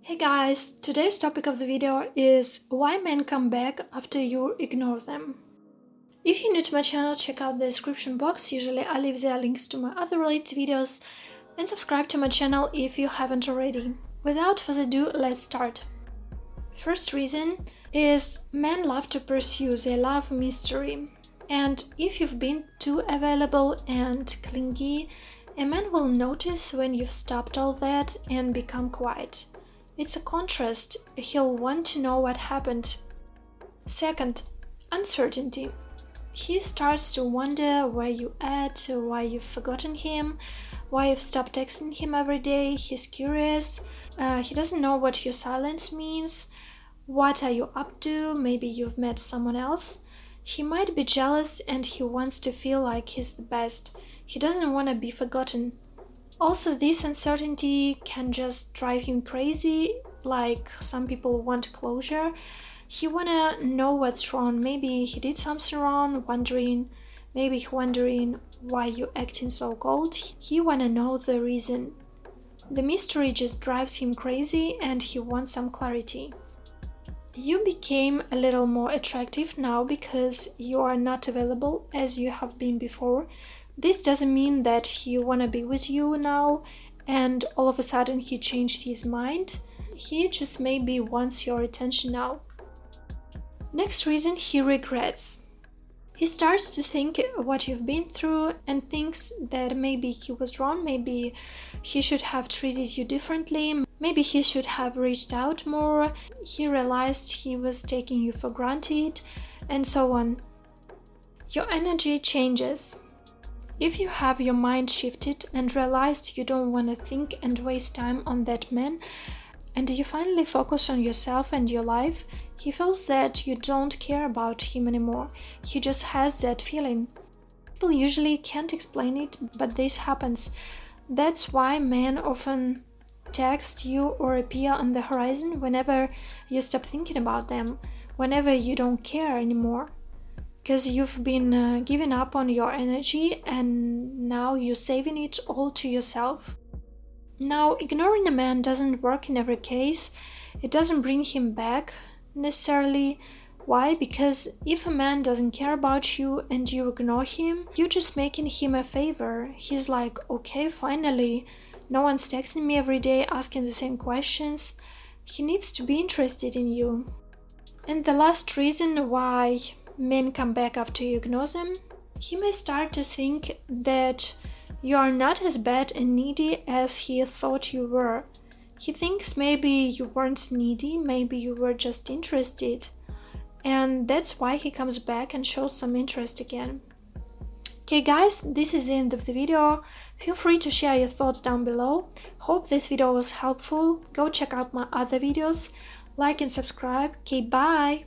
Hey guys, today's topic of the video is why men come back after you ignore them. If you're new to my channel, check out the description box, usually I leave there links to my other related videos, and subscribe to my channel if you haven't already. Without further ado, let's start. First reason is men love to pursue, they love mystery. And if you've been too available and clingy, a man will notice when you've stopped all that and become quiet. It's a contrast, he'll want to know what happened. Second, uncertainty. He starts to wonder where you at, why you've forgotten him, why you've stopped texting him every day. He's curious, he doesn't know what your silence means. What are you up to? Maybe you've met someone else. He might be jealous and he wants to feel like he's the best. He doesn't want to be forgotten. Also, this uncertainty can just drive him crazy, like some people want closure. He wanna know what's wrong. Maybe he did something wrong, maybe wondering why you're acting so cold. He wanna know the reason. The mystery just drives him crazy and he wants some clarity. You became a little more attractive now because you are not available as you have been before. This doesn't mean that he wanna be with you now and all of a sudden he changed his mind. He just maybe wants your attention now. Next reason, he regrets. He starts to think what you've been through and thinks that maybe he was wrong, maybe he should have treated you differently, maybe he should have reached out more, he realized he was taking you for granted, and so on. Your energy changes. If you have your mind shifted and realized you don't want to think and waste time on that man, and you finally focus on yourself and your life, he feels that you don't care about him anymore. He just has that feeling. People usually can't explain it, but this happens. That's why men often text you or appear on the horizon whenever you stop thinking about them, whenever you don't care anymore. Because you've been giving up on your energy and now you're saving it all to yourself. Now, ignoring a man doesn't work in every case. It doesn't bring him back necessarily. Why? Because if a man doesn't care about you and you ignore him, you're just making him a favor. He's like, okay, finally, no one's texting me every day asking the same questions. He needs to be interested in you. And the last reason why men come back after you ignore them, he may start to think that you are not as bad and needy as he thought you were. He thinks maybe you weren't needy, maybe you were just interested. And that's why he comes back and shows some interest again. Okay guys, this is the end of the video. Feel free to share your thoughts down below. Hope this video was helpful. Go check out my other videos. Like and subscribe. Okay, bye!